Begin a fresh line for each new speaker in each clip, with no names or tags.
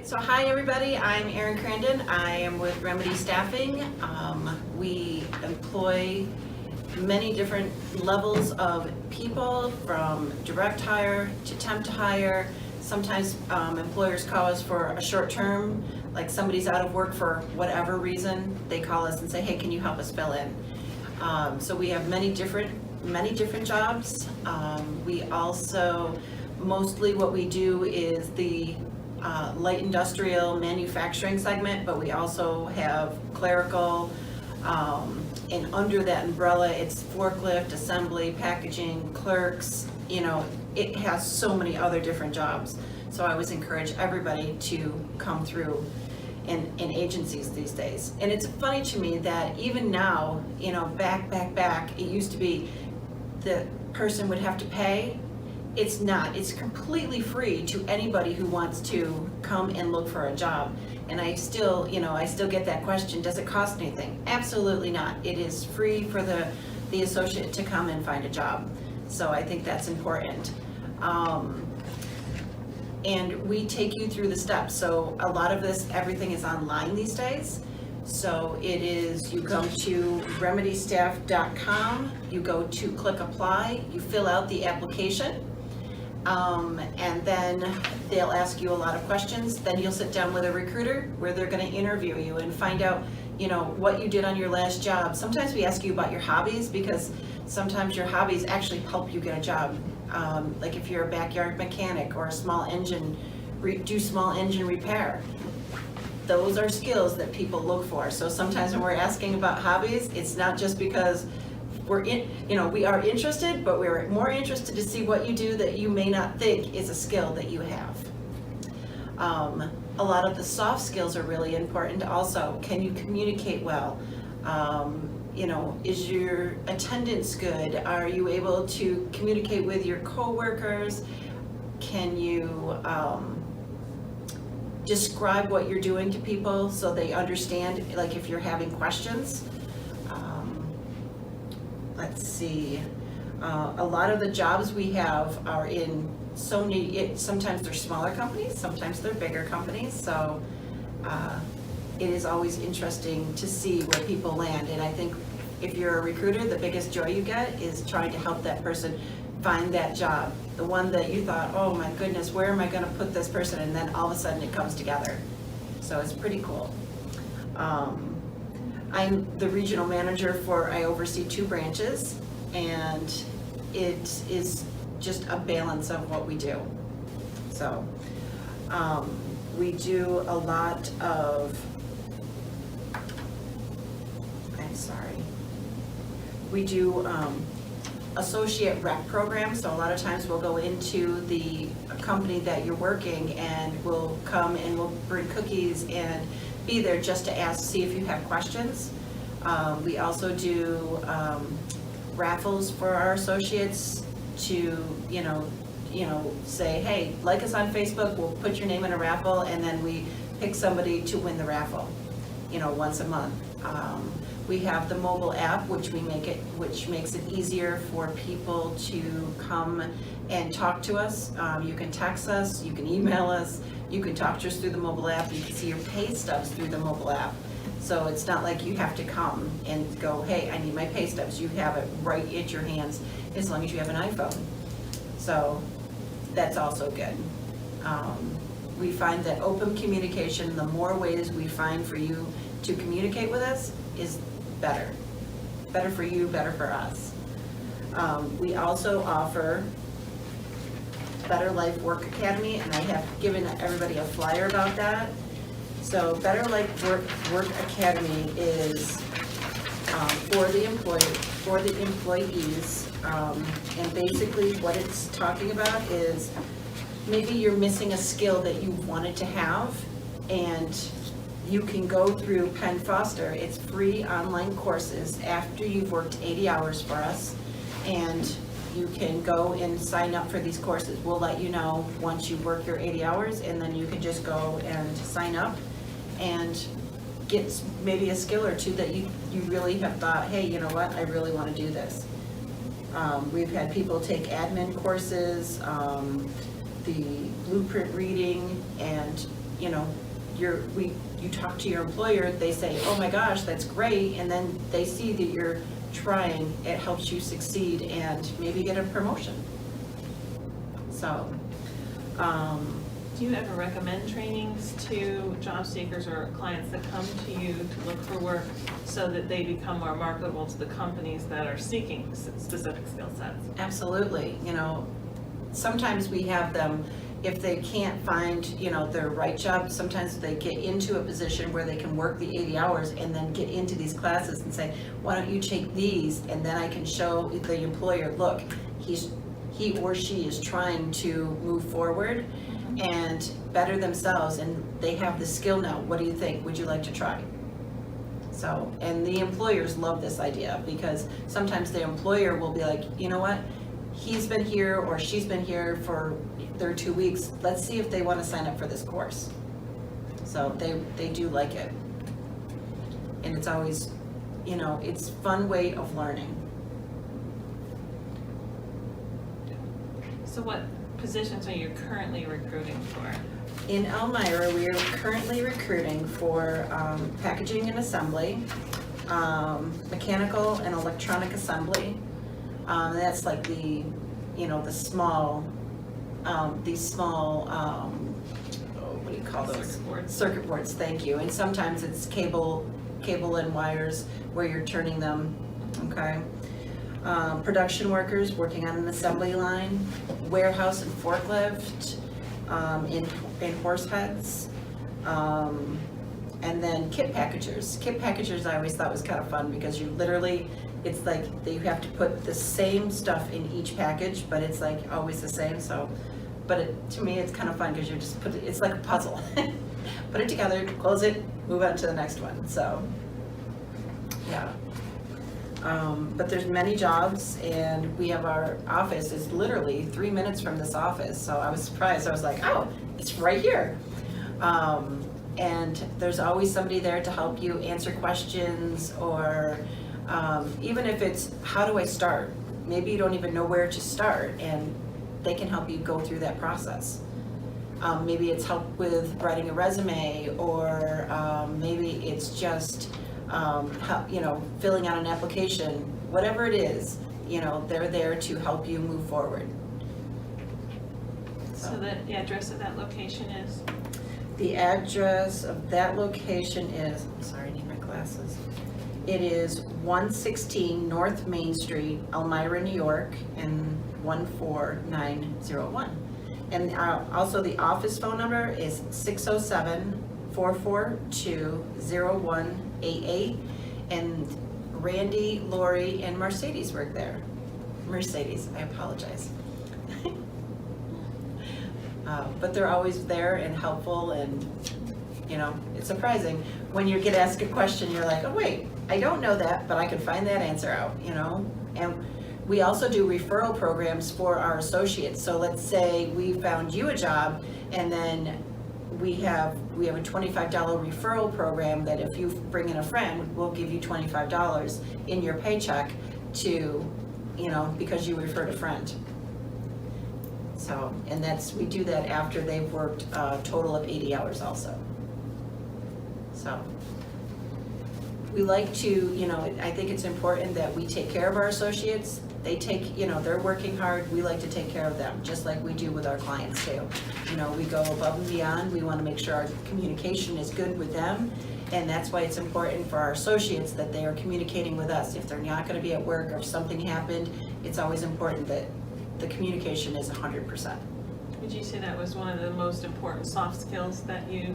So hi everybody, I'm Erin Crandon. I am with Remedy Staffing. We employ many different levels of people, from direct hire to temp to hire. Sometimes employers call us for a short term, like somebody's out of work for whatever reason. They call us and say, hey, can you help us fill in? So we have many different jobs. We also, mostly what we do is the light industrial manufacturing segment, but we also have clerical, and under that umbrella, it's forklift, assembly, packaging, clerks. You know, it has so many other different jobs. So I always encourage everybody to come through in agencies these days. And it's funny to me that even now, you know, back, it used to be the person would have to pay. It's not. It's completely free to anybody who wants to come and look for a job. And I still get that question, does it cost anything? Absolutely not. It is free for the associate to come and find a job. So I think that's important. And we take you through the steps. So a lot of this, everything is online these days. So it is, you go to remedystaff.com, you go to click apply, you fill out the application. And then they'll ask you a lot of questions. Then you'll sit down with a recruiter where they're going to interview you and find out, you know, what you did on your last job. Sometimes we ask you about your hobbies, because sometimes your hobbies actually help you get a job. Like if you're a backyard mechanic or a small engine, do small engine repair. Those are skills that people look for. So sometimes when we're asking about hobbies, it's not just because we are interested, but we're more interested to see what you do that you may not think is a skill that you have. A lot of the soft skills are really important also. Can you communicate well? Is your attendance good? Are you able to communicate with your coworkers? Can you describe what you're doing to people so they understand, like if you're having questions? Let's see, a lot of the jobs we have are in sometimes they're smaller companies, sometimes they're bigger companies, so it is always interesting to see where people land. And I think if you're a recruiter, the biggest joy you get is trying to help that person find that job, the one that you thought, oh my goodness, where am I going to put this person, and then all of a sudden it comes together. So it's pretty cool. I'm the regional manager I oversee 2 branches, and it is just a balance of what we do. So we do a lot of, we do associate rec programs. So a lot of times we'll go into the company that you're working, and we'll come and we'll bring cookies and be there just to see if you have questions. We also do raffles for our associates to, say, hey, like us on Facebook, we'll put your name in a raffle, and then we pick somebody to win the raffle, once a month. We have the mobile app, which makes it easier for people to come and talk to us. You can text us, you can email us, you can talk to us through the mobile app, you can see your pay stubs through the mobile app. So it's not like you have to come and go, hey, I need my pay stubs. You have it right at your hands as long as you have an iPhone. So that's also good. We find that open communication, the more ways we find for you to communicate with us, is better. Better for you, better for us. We also offer Better Life Work Academy, and I have given everybody a flyer about that. So Better Life Work Academy is for the employees, and basically what it's talking about is maybe you're missing a skill that you wanted to have, and you can go through Penn Foster. It's free online courses after you've worked 80 hours for us, and you can go and sign up for these courses. We'll let you know once you work your 80 hours, and then you can just go and sign up and get maybe a skill or two that you really have thought, hey, you know what, I really want to do this. We've had people take admin courses, the blueprint reading, and you know, you talk to your employer, they say, oh my gosh, that's great, and then they see that you're trying, it helps you succeed and maybe get a promotion. So,
Do you ever recommend trainings to job seekers or clients that come to you to look for work so that they become more marketable to the companies that are seeking specific skill sets?
absolutely, you know, sometimes we have them, if they can't find, you know, their right job, sometimes they get into a position where they can work the 80 hours and then get into these classes and say, why don't you take these, and then I can show the employer, look, he or she is trying to move forward and better themselves, and they have the skill now. What do you think? Would you like to try? So, and the employers love this idea, because sometimes the employer will be like, you know what? He's been here or she's been here for their 2 weeks. Let's see if they want to sign up for this course. So they do like it. And it's always, you know, it's a fun way of learning.
So what positions are you currently recruiting for?
In Elmira, we are currently recruiting for packaging and assembly, mechanical and electronic assembly. That's like the, you know, the small, these small, what do you call those?
Circuit boards.
Circuit boards, thank you. And sometimes it's cable and wires where you're turning them, okay? Production workers working on an assembly line, warehouse and forklift, in horse heads, and then kit packagers. Kit packagers I always thought was kind of fun, because you literally, it's like you have to put the same stuff in each package, but it's like always the same. So, but to me it's kind of fun, because you just put it, it's like a puzzle. Put it together, close it, move on to the next one. So, yeah. But there's many jobs, and we have our office is literally 3 minutes from this office. So I was surprised. I was like, oh, it's right here. And there's always somebody there to help you answer questions, or even if it's, how do I start? Maybe you don't even know where to start, and they can help you go through that process. Maybe it's help with writing a resume, or maybe it's just you know, filling out an application. Whatever it is, you know, they're there to help you move forward.
So the address of that location is?
The address of that location is, I'm sorry, I need my glasses. It is 116 North Main Street, Elmira, New York, and 14901. And also the office phone number is 607-442-0188. And Randy, Lori, and Mercedes work there. Mercedes, I apologize. But they're always there and helpful, and, you know, it's surprising. When you get asked a question, you're like, oh wait, I don't know that, but I can find that answer out, you know? And we also do referral programs for our associates. So let's say we found you a job, and then we have a $25 referral program that if you bring in a friend, we'll give you $25 in your paycheck to, you know, because you referred a friend. So, and we do that after they've worked a total of 80 hours also. So, we like to, you know, I think it's important that we take care of our associates. They take, you know, they're working hard. We like to take care of them, just like we do with our clients too. You know, we go above and beyond. We want to make sure our communication is good with them. And that's why it's important for our associates that they are communicating with us. If they're not going to be at work, or if something happened, it's always important that the communication is 100%.
Would you say that was one of the most important soft skills that you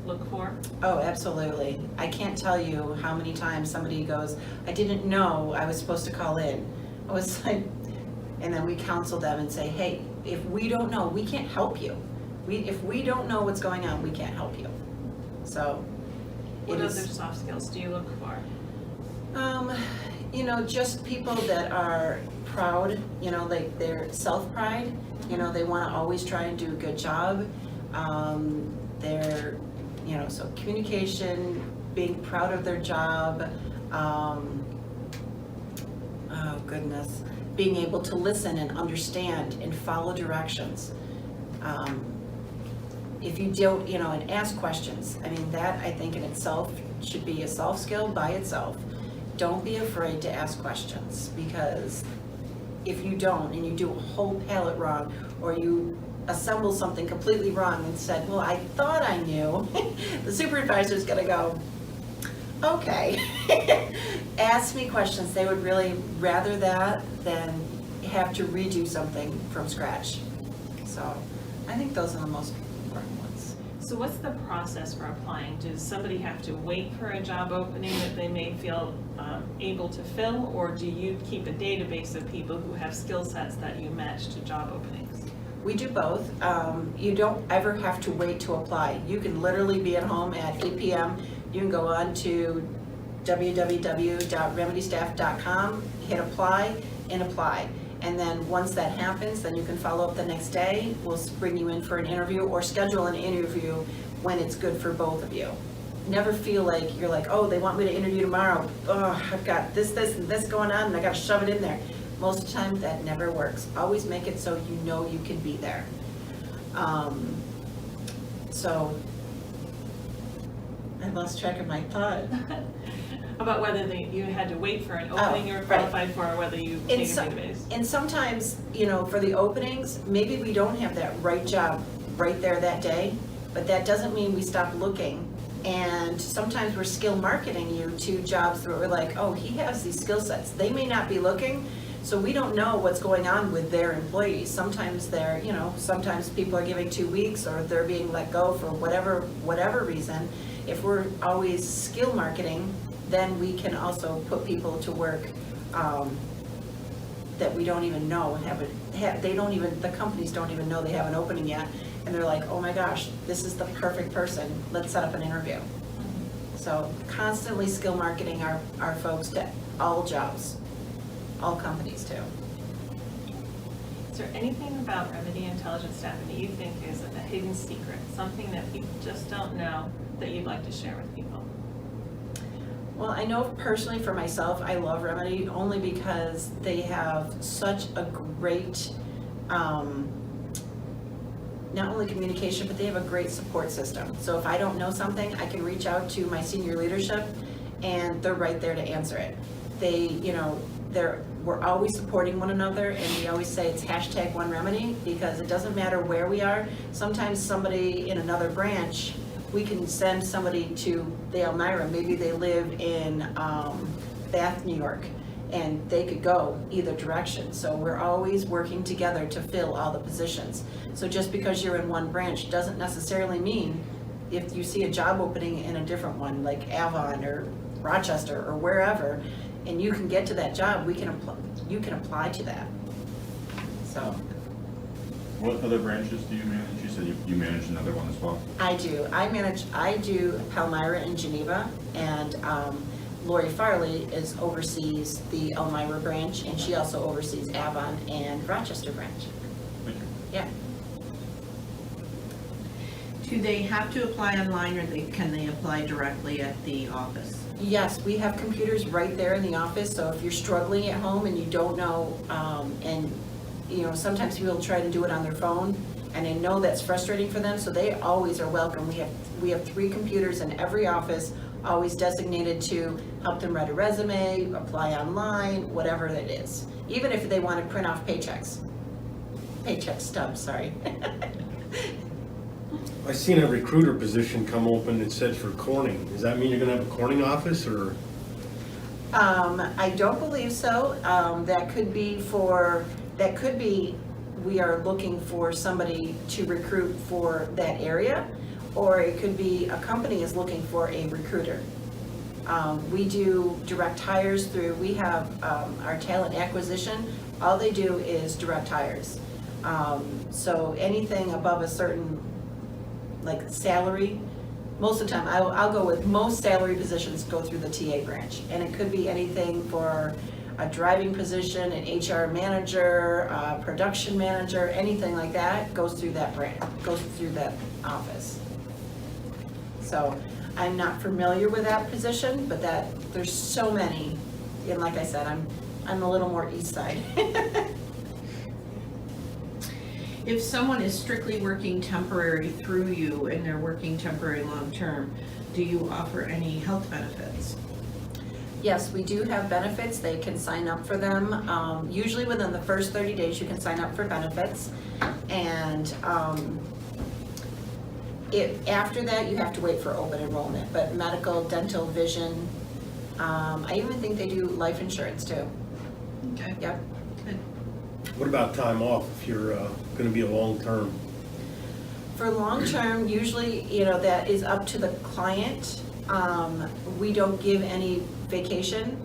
look for?
Oh, absolutely. I can't tell you how many times somebody goes, I didn't know I was supposed to call in. I was like, and then we counsel them and say, hey, if we don't know, we can't help you. If we don't know what's going on, we can't help you. So,
what other soft skills do you look for?
You know, just people that are proud, you know, like their self-pride, you know, they want to always try and do a good job. They're, you know, so communication, being proud of their job, oh goodness, being able to listen and understand and follow directions. if you don't, and ask questions. I mean, that I think in itself should be a soft skill by itself. Don't be afraid to ask questions, because if you don't and you do a whole palette wrong, or you assemble something completely wrong and said, well, I thought I knew, the supervisor's gonna go, okay. Ask me questions. They would really rather that than have to redo something from scratch. So I think those are the most important ones.
So what's the process for applying? Does somebody have to wait for a job opening that they may feel able to fill, or do you keep a database of people who have skill sets that you match to job openings?
We do both. You don't ever have to wait to apply. You can literally be at home at 8 p.m. You can go on to www.remedystaff.com, hit apply, and apply. And then once that happens, then you can follow up the next day. We'll bring you in for an interview or schedule an interview when it's good for both of you. Never feel like you're like, oh, they want me to interview tomorrow. Oh, I've got this, and this going on, and I got to shove it in there. Most of the time, that never works. Always make it so you know you can be there. So I lost track of my thought.
About whether you had to wait for an opening you're qualified for, or whether you take a database.
And sometimes, for the openings, maybe we don't have that right job right there that day, but that doesn't mean we stop looking. And sometimes we're skill marketing you to jobs where we're like, oh, he has these skill sets. They may not be looking, so we don't know what's going on with their employees. Sometimes they're, sometimes people are giving 2 weeks, or they're being let go for whatever reason. If we're always skill marketing, then we can also put people to work that we don't even know the companies don't even know they have an opening yet, and they're like, oh my gosh, this is the perfect person, let's set up an interview. So constantly skill marketing our folks to all jobs, all companies too.
Is there anything about Remedy Intelligent Staffing that you think is a hidden secret, something that people just don't know that you'd like to share with people?
Well, I know personally for myself, I love Remedy only because they have such a great, not only communication, but they have a great support system. So if I don't know something, I can reach out to my senior leadership, and they're right there to answer it. We're always supporting one another, and we always say it's #OneRemedy, because it doesn't matter where we are. Sometimes somebody in another branch, we can send somebody to the Elmira. Maybe they live in Bath, New York, and they could go either direction. So we're always working together to fill all the positions. So just because you're in one branch doesn't necessarily mean if you see a job opening in a different one, like Avon or Rochester or wherever, and you can get to that job, you can apply to that. So.
What other branches do you manage? You said you manage another one as well?
I do. I do Palmyra and Geneva, and Lori Farley oversees the Elmira branch, and she also oversees Avon and Rochester branch.
Thank you.
Yeah.
Do they have to apply online, or can they apply directly at the office?
Yes, we have computers right there in the office, so if you're struggling at home and you don't know, sometimes people try to do it on their phone, and I know that's frustrating for them, so they always are welcome. We have 3 computers in every office, always designated to help them write a resume, apply online, whatever it is. Even if they want to print off paycheck stubs, sorry.
I seen a recruiter position come open that said for Corning. Does that mean you're gonna have a Corning office, or?
I don't believe so. That could be we are looking for somebody to recruit for that area, or it could be a company is looking for a recruiter. We do direct hires we have our talent acquisition, all they do is direct hires. So anything above a certain salary, most of the time, I'll go with most salary positions go through the TA branch, and it could be anything for a driving position, an HR manager, a production manager, anything like that goes through that branch, goes through that office. So I'm not familiar with that position, but there's so many, and like I said, I'm a little more east side.
If someone is strictly working temporary through you and they're working temporary long-term, do you offer any health benefits?
Yes, we do have benefits. They can sign up for them. Usually within the first 30 days, you can sign up for benefits. And after that, you have to wait for open enrollment. But medical, dental, vision, I even think they do life insurance too.
Okay,
Yep.
good.
What about time off if you're gonna be a long-term?
For long-term, usually, that is up to the client. We don't give any vacation.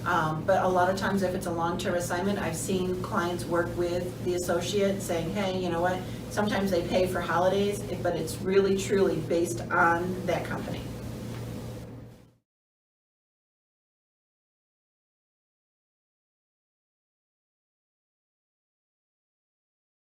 But a lot of times if it's a long-term assignment, I've seen clients work with the associate saying, hey, you know what? Sometimes they pay for holidays, but it's really truly based on that company.